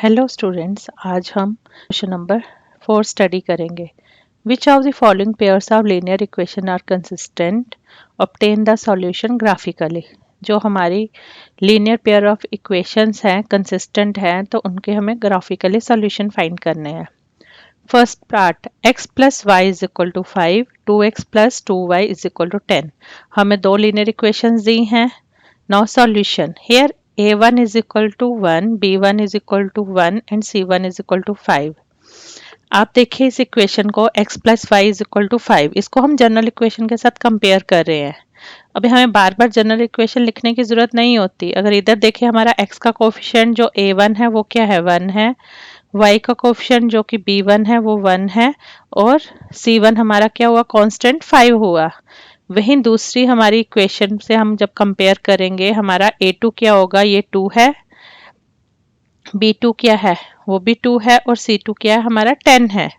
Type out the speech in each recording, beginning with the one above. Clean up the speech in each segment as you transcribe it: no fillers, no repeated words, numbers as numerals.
Hello students, आज हम question number 4 study करेंगे। Which of the following pairs of linear equation are consistent, obtain the solution graphically. जो हमारी linear pair of equations हैं, consistent हैं, तो उनके हमें ग्राफिकली सॉल्यूशन फाइंड करने हैं। First part, x plus Y is equal to 5, 2x plus 2y is equal to 10। हमें दो लीनियर इक्वेशंस दी हैं। Now solution, here a1 is equal to 1, b1 is equal to 1 and c1 is equal to 5। आप देखिए इस equation को x plus Y is equal to 5, इसको हम जनरल इक्वेशन के साथ कंपेयर कर रहे हैं। अभी हमें बार बार जनरल इक्वेशन लिखने की जरूरत नहीं होती। अगर इधर देखिए हमारा x का कोफिशिएंट जो a1 है वो क्या है, 1 है। y का कोफिशिएंट जो कि b1 है वो 1 है और c1 हमारा क्या हुआ, कांस्टेंट 5 हुआ। वहीं दूसरी हमारी इक्वेशन से हम जब कंपेयर करेंगे, हमारा a2 क्या होगा, ये 2 है, b2 क्या है, वो भी 2 है और c2 क्या है, हमारा 10 है।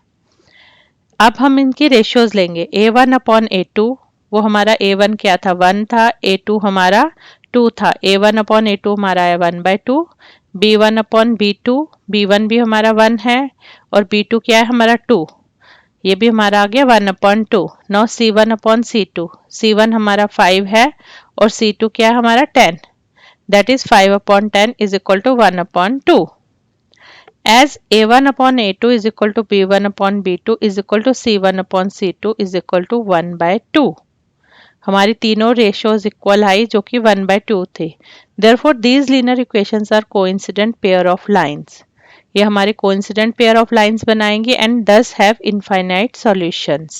अब हम इनकी रेशियोज लेंगे, a1 अपॉन a2, वो हमारा a1 क्या था, 1 था, a2 हमारा 2 था। a1 अपॉन a2 हमारा है 1/2, b1 अपॉन b2, b1 भी हमारा 1 है और b2 क्या है हमारा 2, ये भी हमारा आ गया 1/2। नौ c1 अपॉन c2, c1 हमारा 5 है और c2 क्या है हमारा 10, that is 5/10 is equal to 1/2। As a1 upon a2 is equal to b1 upon b2 is equal to c1 upon c2 is equal to 1/2। हमारी तीनों रेशियोज इक्वल आई जो कि 1/2 थे। Therefore these linear equations are coincident pair of lines. ये हमारे coincident pair of lines बनाएंगे and thus have infinite solutions.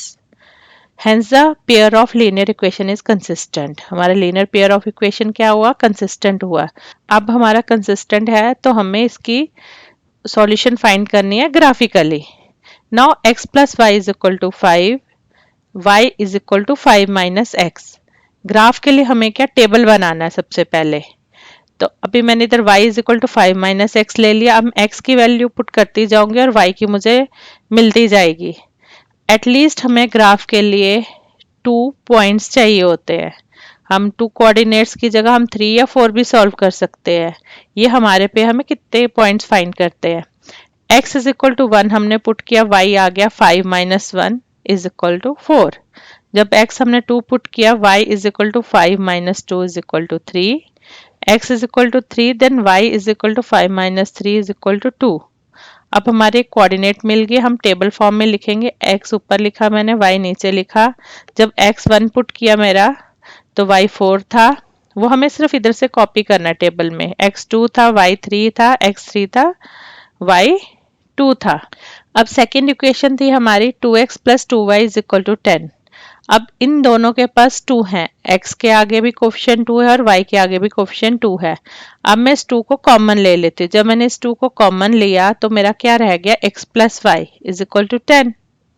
Hence the pair of linear equation is consistent. हमारा linear pair of equation क्या हुआ, consistent हुआ। अब हमारा consistent है तो हमें इसकी सॉल्यूशन फाइंड करनी है graphically. Now x plus Y is equal to 5, y is equal to 5 minus x. Graph के लिए हमें क्या टेबल बनाना है सबसे पहले। तो अभी मैंने इधर y is equal to 5 minus x ले लिया। अब x की वैल्यू पुट करती जाऊंगी और y की मुझे मिलती जाएगी। एटलीस्ट हमें ग्राफ के लिए 2 पॉइंट्स चाहिए होते हैं। हम 2 कोऑर्डिनेट्स की जगह हम 3 या 4 भी सॉल्व कर सकते हैं। ये हमारे पे हमें कितने पॉइंट्स फाइंड करते हैं। x इज इक्वल टू 1 हमने पुट किया, y आ गया 5 माइनस 1 इज इक्वल टू 4। जब x हमने 2 पुट किया, y is equal to 5 minus 2 is equal to 3। x is equal to 3, then y is equal to 5 minus 3 is equal to 2। अब हमारे coordinate मिल गए, हम टेबल फॉर्म में लिखेंगे। x ऊपर लिखा मैंने, y नीचे लिखा। जब x 1 पुट किया मेरा तो y 4 था, वो हमें सिर्फ इधर से कॉपी करना है टेबल में। x 2 था, y 3 था, x 3 था, y 2 था। अब सेकेंड इक्वेशन थी हमारी 2x plus 2y is equal to 10। अब इन दोनों के पास 2 हैं, x के आगे भी कोफिशिएंट 2 है और y के आगे भी कोफिशिएंट 2 है। अब मैं इस 2 को कॉमन ले लेती हूँ। जब मैंने इस 2 को कॉमन लिया तो मेरा क्या रह गया, x plus Y is equal to 10,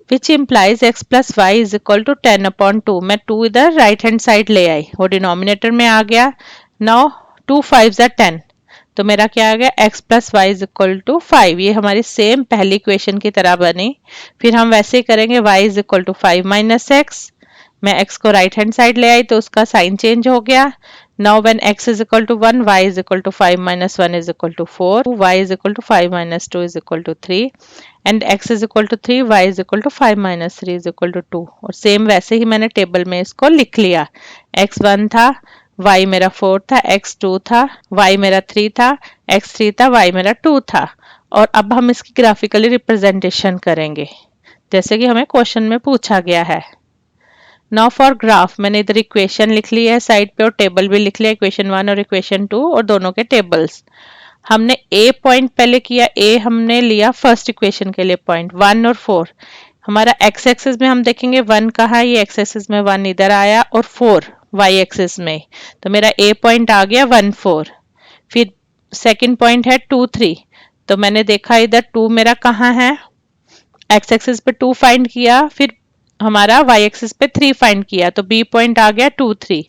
which implies x plus Y is equal to 10/2। मैं 2 इधर राइट हैंड साइड ले आई, वो डिनोमिनेटर में आ गया। नाउ 2 5 are 10, तो मेरा क्या आ गया, x plus Y is equal to 5। ये हमारी सेम पहली इक्वेशन की तरह बनी। फिर हम वैसे ही करेंगे, y is equal to 5 minus x. मैं x को राइट हैंड साइड ले आई तो उसका साइन चेंज हो गया। Now when x is equal to 1, y is equal to 5 minus 1 is equal to 4, y is equal to 5 minus 2 is equal to 3 and x is equal to 3, y is equal to 5 minus 3 is equal to 2। और same वैसे ही मैंने table में इसको लिख लिया। x 1 था, y मेरा 4 था, x 2 था, y मेरा 3 था, x 3 था, y मेरा 2 था। और अब हम इसकी ग्राफिकली रिप्रेजेंटेशन करेंगे जैसे कि हमें क्वेश्चन में पूछा गया है। नाउ फॉर ग्राफ, मैंने इधर इक्वेशन लिख ली है साइड पे और टेबल भी लिख लिया, इक्वेशन 1 और इक्वेशन 2 और दोनों के टेबल्स। हमने a पॉइंट पहले किया, a हमने लिया फर्स्ट इक्वेशन के लिए पॉइंट 1 और 4। हमारा x एक्सिस में हम देखेंगे 1 कहाँ है, ये x एक्सिस में 1 इधर आया और 4 y एक्सिस में, तो मेरा a पॉइंट आ गया 1 4। फिर सेकंड पॉइंट है 2 3, तो मैंने देखा इधर 2 मेरा कहाँ है, x एक्सिस पे 2 फाइंड किया, फिर हमारा y एक्सिस पे 3 फाइंड किया, तो b पॉइंट आ गया 2 3।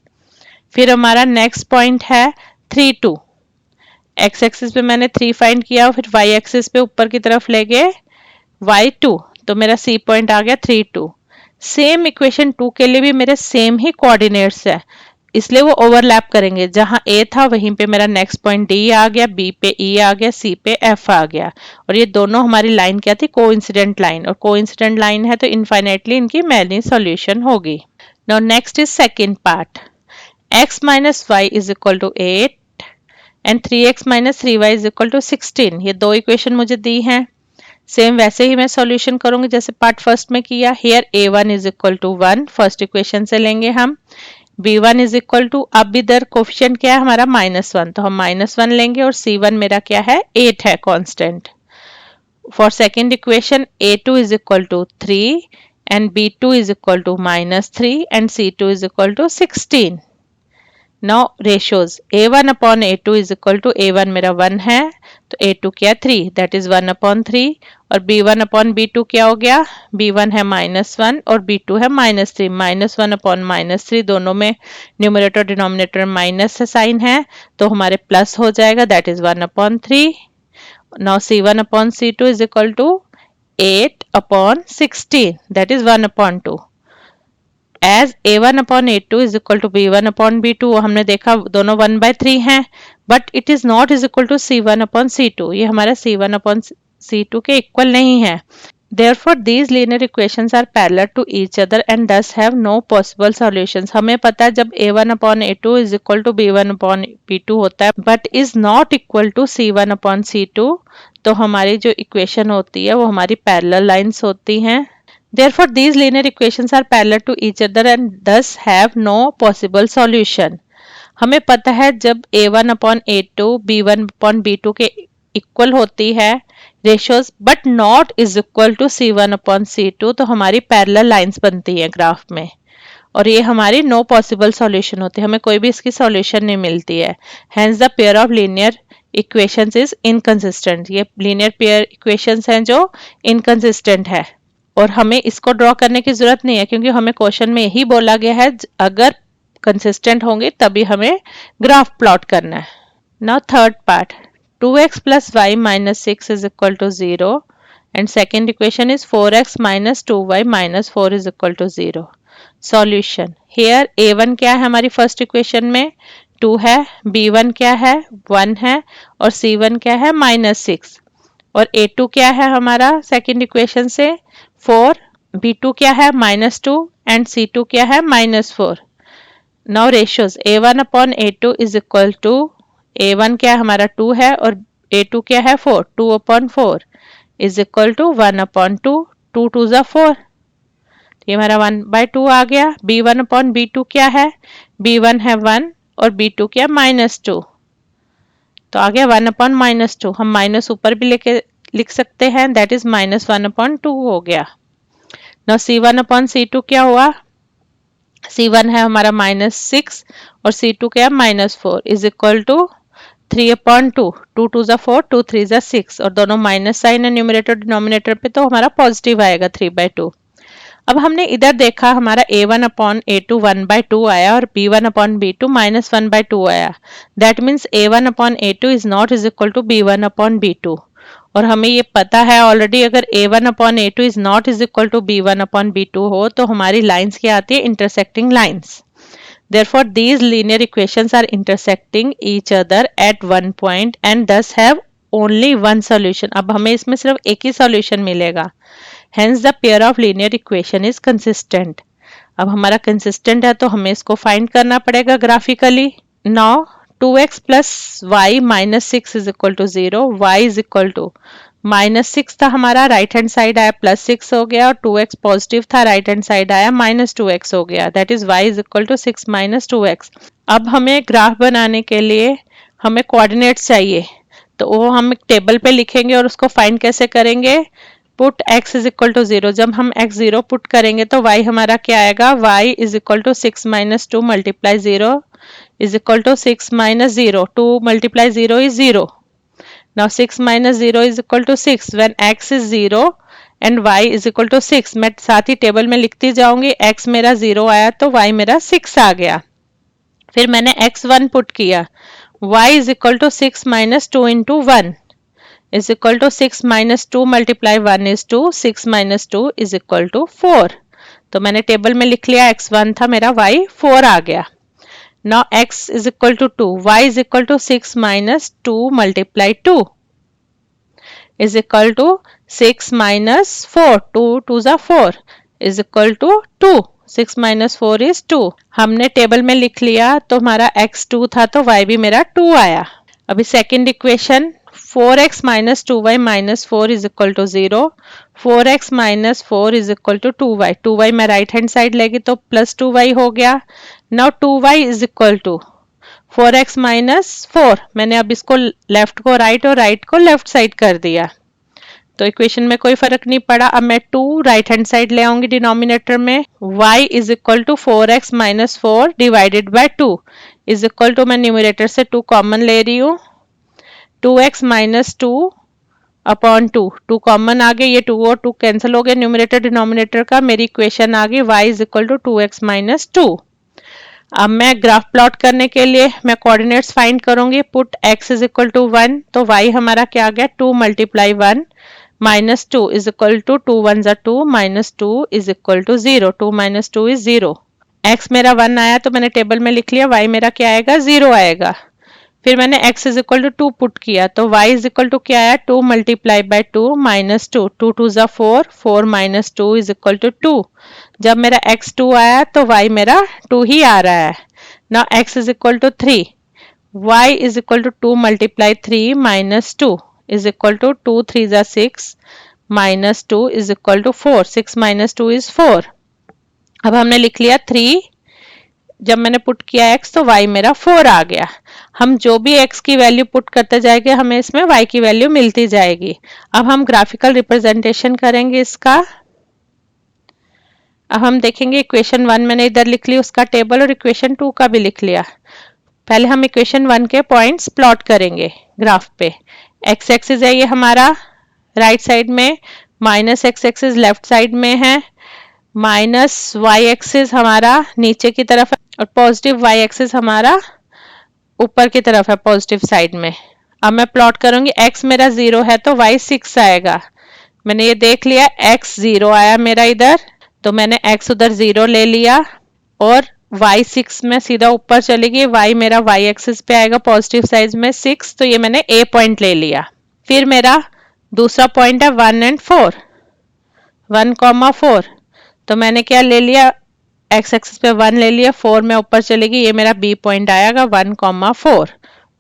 फिर हमारा नेक्स्ट पॉइंट है 3 2, x एक्सिस पे मैंने 3 फाइंड किया, फिर y एक्सिस पे ऊपर की तरफ ले गए y 2, तो मेरा c पॉइंट आ गया 3 2। सेम इक्वेशन 2 के लिए भी मेरे सेम ही कोऑर्डिनेट्स है, इसलिए वो ओवरलैप करेंगे। जहां ए था वहीं पे मेरा नेक्स्ट पॉइंट डी आ गया, बी पे ई आ गया, सी पे एफ आ गया। और ये दोनों हमारी लाइन क्या थी? Coincident line. और कोइंसिडेंट लाइन है तो इनफाइनाइटली इनकी मैनी सॉल्यूशन होगी। Now next is second part. x minus y is equal to 8 and 3x minus 3y is equal to 16। ये दो इक्वेशन मुझे दी हैं। सेम वैसे ही मैं सॉल्यूशन करूंगी जैसे पार्ट फर्स्ट में किया। Here a1 is equal to 1 first equation से लेंगे हम। b1 इज इक्वल टू, अब इधर कोफिशिएंट क्या है हमारा? -1, तो हम -1 लेंगे। और c1 मेरा क्या है? 8 है constant. For second equation a2 is equal to 3 and b2 is equal to -3 and c2 is equal to 16। Now ratios a1 upon a2 is equal to, a1 मेरा 1 है तो a2 क्या 3, दैट इज 1 अपॉन 3। और b1 upon b2 क्या हो गया? b1 है -1 और b2 है -3। -1 अपॉन -3 दोनों में न्यूमरेटर डिनोमिनेटर माइनस साइन है तो हमारे प्लस हो जाएगा, that is 1 upon 3। Now c1 upon c2 is equal to 8 upon 16, that is 1 upon 2। As a1 upon a2 is equal to b1 upon b2, हमने देखा दोनों 1/3 हैं, but it is not is equal to c1 upon c2। ये हमारा c1 upon c2 के equal नहीं है। Therefore, these linear equations are parallel to each other and thus have no possible solutions। हमें पता है जब a1 upon a2 is equal to b1 upon b2 होता है but is not equal to c1 upon c2, तो हमारी जो equation होती है वो हमारी पैरेलल लाइंस होती हैं। Therefore, these linear equations are parallel to each other and thus have no possible solution। हमें पता है जब a1 upon a2 b1 upon b2 के इक्वल होती है ratios but not is equal to c1 upon c2, तो हमारी parallel lines बनती है ग्राफ में और ये हमारी नो पॉसिबल सॉल्यूशन होती है, हमें कोई भी इसकी सॉल्यूशन नहीं मिलती है। Hence the pair of linear equations is inconsistent. ये लीनियर पेयर इक्वेशंस हैं जो इनकंसिस्टेंट है और हमें इसको ड्रॉ करने की जरूरत नहीं है क्योंकि हमें क्वेश्चन में यही बोला गया है अगर कंसिस्टेंट होंगे तभी हमें ग्राफ प्लॉट करना है। Now third part, 2x plus y minus 6 is equal to 0 and second equation is 4x minus 2y minus 4 is equal to 0। Solution, here a1 क्या है हमारी फर्स्ट इक्वेशन में? 2 है, b1 क्या है? 1 है और c1 क्या है? -6। और a2 क्या है हमारा सेकंड इक्वेशन से? 4, b2 क्या है? -2 एंड c2 क्या है? -4। Now ratios a1 upon a2 is equal to, a1 क्या है हमारा? 2 है और a2 क्या है? 4, 2 upon 4 is equal to 1 upon 2, 2 2 ज़ा 4, ये हमारा 1/2 आ गया। b1 अपॉन b2 क्या है? b1 है 1 और b2 क्या? -2, तो आ गया 1 अपॉन -2। हम माइनस ऊपर भी लेके लिख सकते हैं, दैट इज -1 अपॉन 2 हो गया। नाउ c1 अपॉन c2 क्या हुआ? c1 है हमारा -6 और c2 क्या? -4 इज इक्वल टू 3 अपॉन 2, 2 2 ज़ा 4, 2 3 ज़ा 6 और दोनों माइनस साइन है न्यूमरेटर डिनोमिनेटर पे तो हमारा पॉजिटिव आएगा 3/2। अब हमने इधर देखा हमारा a1 अपॉन a2 1/2 आया और b1 अपॉन b2 -1/2 आया, that means a1 upon a2 is not is equal to b1 upon b2। और हमें ये पता है ऑलरेडी अगर a1 upon a2 is not is equal to b1 upon b2 हो तो हमारी लाइंस क्या आती है? Intersecting lines. Therefore, these linear equations are intersecting each other at one point and thus have only one solution। अब हमें इसमें सिर्फ एक ही solution मिलेगा। Hence, the pair of linear equation is consistent। अब हमारा consistent है तो हमें इसको find करना पड़ेगा graphically। Now, 2x plus y minus 6 is equal to 0, y is equal to -6 था हमारा, राइट हैंड साइड आया +6 हो गया और 2x पॉजिटिव था, राइट हैंड साइड आया -2x हो गया, that is y is equal to 6 - 2x। अब हमें ग्राफ बनाने के लिए हमें कोऑर्डिनेट्स चाहिए तो वो हम एक टेबल पे लिखेंगे और उसको फाइंड कैसे करेंगे? Put x is equal to 0। जब हम x 0 पुट करेंगे तो y हमारा क्या आएगा? y is equal to 6 - 2 multiply 0 is equal to 6 - 0, 2 multiply 0 is 0। Now 6 minus 0 is equal to 6 when x is 0 and y is equal to 6। मैं साथ ही table में लिखती जाऊंगी, x मेरा 0 आया तो y मेरा 6 आ गया। फिर मैंने x1 पुट किया, y is equal to 6 minus 2 into 1 is equal to 6 minus 2 multiply 1 is 2, 6 minus 2 is equal to 4। तो मैंने टेबल में लिख लिया x1 था मेरा, y 4 आ गया। Now x is equal to 2, y is equal to 6 minus 2 multiply 2 is equal to 6 minus 4, 2 2 is 4 is equal to 2, 6 minus 4 is 2. हमने table में लिख लिया तो हमारा x 2 था तो y भी मेरा 2 आया. अभी second equation 4x minus 2y minus 4 is equal to 0. 4x minus 4 is equal to 2y. 2y मैं राइट हैंड साइड लेगी तो प्लस 2y हो गया. Now 2y is equal to 4x minus 4. मैंने अब इसको लेफ्ट को राइट और राइट को लेफ्ट साइड कर दिया तो इक्वेशन में कोई फर्क नहीं पड़ा. अब मैं 2 राइट हैंड साइड ले आऊंगी डिनोमिनेटर में. y is equal to 4x minus 4 divided by 2 is equal to, मैं न्यूमरेटर से 2 कॉमन ले रही हूँ, 2x माइनस 2 अपॉन 2. 2 कॉमन आ गए, ये 2 और 2 कैंसिल हो गए न्यूमरेटर डिनोमिनेटर का. मेरी इक्वेशन आ गई y is equal to 2x minus 2. अब मैं ग्राफ प्लॉट करने के लिए मैं कोऑर्डिनेट्स फाइंड करूंगी. Put x is equal to 1 तो y हमारा क्या आ गया 2 multiply 1 minus 2 is equal to 2 1 जा 2 minus 2 is equal to 0. 2 minus 2 is 0. x मेरा 1 आया तो मैंने टेबल में लिख लिया, y मेरा क्या आएगा 0 आएगा. फिर मैंने x is equal to 2 put किया तो y इज इक्वल टू क्या आया 2 मल्टीप्लाई बाय 2 माइनस 2. 2 2 जा 4 4 माइनस 2 इज इक्वल टू 2. जब मेरा x 2 आया तो y मेरा 2 ही आ रहा है. Now x is equal to 3. y is equal to 2 multiply 3 minus 2 is equal to 2 3 जा 6 minus 2 is equal to 4. 6 minus 2 is 4. अब हमने लिख लिया 3. जब मैंने पुट किया x तो y मेरा 4 आ गया. हम जो भी x की वैल्यू पुट करते जाएंगे हमें इसमें y की वैल्यू मिलती जाएगी. अब हम ग्राफिकल रिप्रेजेंटेशन करेंगे इसका. अब हम देखेंगे इक्वेशन 1 मैंने इधर लिख ली उसका टेबल और इक्वेशन 2 का भी लिख लिया. पहले हम इक्वेशन 1 के पॉइंट्स प्लॉट करेंगे ग्राफ पे. x एक्सिस है ये हमारा राइट साइड में, minus x axis left side में है, माइनस y एक्सिस हमारा नीचे की तरफ है और पॉजिटिव y एक्सिस हमारा ऊपर की तरफ है पॉजिटिव साइड में. अब मैं प्लॉट करूंगी, x मेरा 0 है तो y 6 आएगा. मैंने ये देख लिया x 0 आया मेरा इधर तो मैंने x उधर 0 ले लिया और y 6 में सीधा ऊपर चलेगी. y मेरा y एक्सिस पे आएगा पॉजिटिव साइड में 6 तो ये मैंने a पॉइंट ले लिया. फिर मेरा दूसरा पॉइंट है 1 एंड 4 1,4 तो मैंने क्या ले लिया x एक्सिस पे 1 ले लिया, 4 में ऊपर चलेगी, ये मेरा b पॉइंट आएगा 1,4.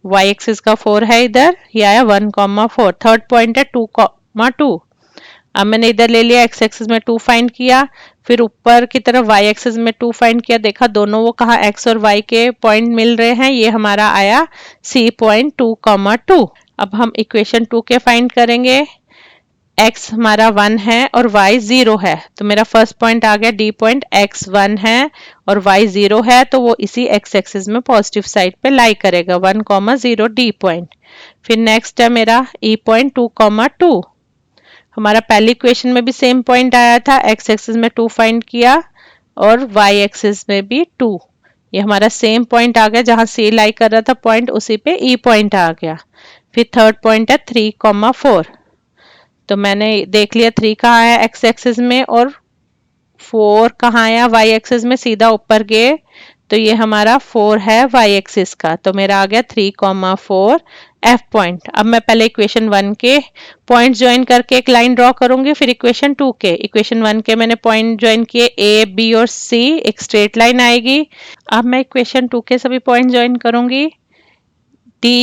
y एक्सिस का 4 है इधर, ये आया 1,4. थर्ड पॉइंट है 2,2. अब मैंने इधर ले लिया x एक्सिस में 2 फाइंड किया, फिर ऊपर की तरफ y एक्सिस में 2 फाइंड किया, देखा दोनों वो कहाँ x और y के पॉइंट मिल रहे हैं, ये हमारा आया c पॉइंट 2,2. अब हम इक्वेशन 2 के फाइंड करेंगे. x हमारा 1 है और y 0 है तो मेरा फर्स्ट पॉइंट आ गया d पॉइंट. x 1 है और y 0 है तो वो इसी x एक्सिस में पॉजिटिव साइड पे लाई करेगा 1,0 d पॉइंट. फिर नेक्स्ट है मेरा e पॉइंट 2,2. हमारा पहली इक्वेशन में भी सेम पॉइंट आया था, x एक्सिस में 2 फाइंड किया और y एक्सिस में भी 2. ये हमारा सेम पॉइंट आ गया जहां c लाई कर रहा था पॉइंट उसी पे e पॉइंट आ गया. फिर थर्ड पॉइंट है 3,4 तो मैंने देख लिया 3 कहाँ है x एक्सिस में और 4 कहाँ आया y एक्सिस में, सीधा ऊपर गए तो ये हमारा 4 है y एक्सिस का तो मेरा आ गया 3,4 f पॉइंट. अब मैं पहले इक्वेशन 1 के पॉइंट ज्वाइन करके एक लाइन ड्रॉ करूंगी, फिर इक्वेशन 2 के. इक्वेशन 1 के मैंने पॉइंट ज्वाइन किए a b और c, एक स्ट्रेट लाइन आएगी. अब मैं इक्वेशन 2 के सभी पॉइंट ज्वाइन करूंगी d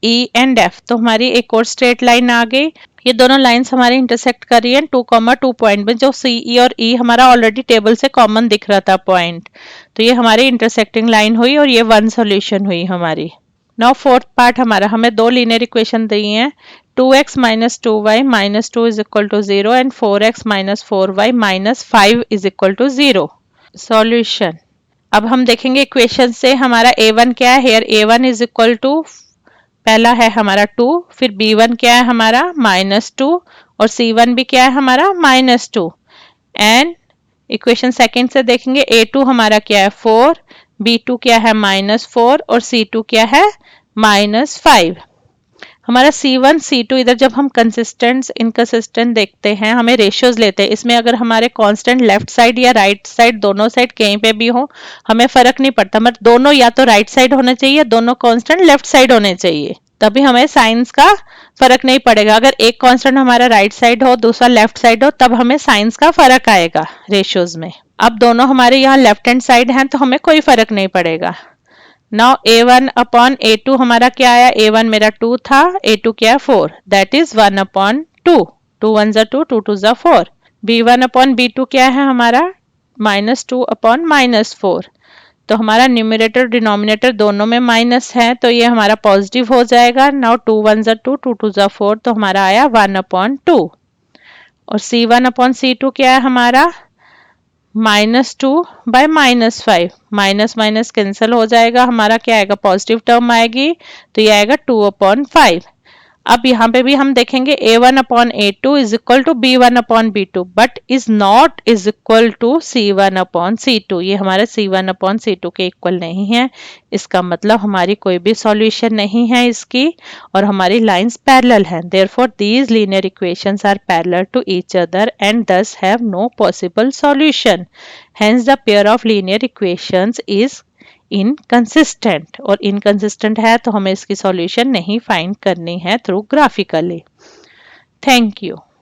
e एंड f तो हमारी एक और स्ट्रेट लाइन आ गई. ये दोनों लाइंस हमारी इंटरसेक्ट कर रही हैं 2,2 पॉइंट में, जो सी ई और ई हमारा ऑलरेडी टेबल से कॉमन दिख रहा था पॉइंट, तो ये हमारी इंटरसेक्टिंग लाइन हुई और ये वन सॉल्यूशन हुई हमारी. नाउ फोर्थ पार्ट हमारा, हमें दो लीनियर इक्वेशन दी हैं 2x minus 2y minus 2 is equal to 0 and 4x minus 4y minus 5 is equal to 0. Solution. अब हम देखेंगे इक्वेशन से हमारा a1 क्या है. Hair a1 is equal to पहला है हमारा 2, फिर b1 क्या है हमारा -2 और c1 भी क्या है हमारा -2. एंड इक्वेशन सेकंड से देखेंगे a2 हमारा क्या है 4, b2 क्या है -4 और c2 क्या है -5. हमारा C1 C2 इधर जब हम कंसिस्टेंट इनकंसिस्टेंट देखते हैं, हमें रेशियोज लेते हैं, इसमें अगर हमारे कांस्टेंट लेफ्ट साइड या राइट साइड दोनों साइड कहीं पे भी हो हमें फर्क नहीं पड़ता, मतलब दोनों या तो राइट साइड होने चाहिए, दोनों कांस्टेंट लेफ्ट साइड होने चाहिए, तभी हमें साइंस का फर्क नहीं पड़ेगा। अगर एक कांस्टेंट हमारा राइट साइड हो दूसरा लेफ्ट साइड हो तब हमें साइंस का फर्क आएगा रेशियोज में। अब दोनों हमारे यहाँ लेफ्ट हैंड साइड हैं तो हमें कोई फर्क नहीं पड़ेगा। नाउ A1 अपॉन A2 हमारा क्या आया, A1 मेरा 2 था, A2 क्या है 4, दैट इज 1 अपॉन 2, 2 1 जा 2, 2 2 जा 4। B1 अपॉन B2 क्या है हमारा -2 अपॉन -4, तो हमारा न्यूमरेटर डिनोमिनेटर दोनों में माइनस है तो ये हमारा पॉजिटिव हो जाएगा। नाउ 2 1 जा 2, 2 2 जा 4, तो हमारा आया 1 अपॉन 2। और C1 अपॉन C2 क्या है हमारा -2 बाय -5, माइनस माइनस कैंसिल हो जाएगा, हमारा क्या आएगा पॉजिटिव टर्म आएगी, तो ये आएगा 2 अपॉन 5। अब यहाँ पे भी हम देखेंगे A1 upon A2 is equal to B1 upon B2 but is not is equal to C1 upon C2, ये हमारे C1 अपॉन C2 के इक्वल नहीं है, इसका मतलब हमारी कोई भी सॉल्यूशन नहीं है इसकी, और हमारी लाइंस पैरेलल हैं, therefore these linear equations are parallel to each other and thus have no possible solution, hence the pair of linear equations is inconsistent, और इनकंसिस्टेंट है तो हमें इसकी सॉल्यूशन नहीं फाइंड करनी है थ्रू ग्राफिकली। Thank you.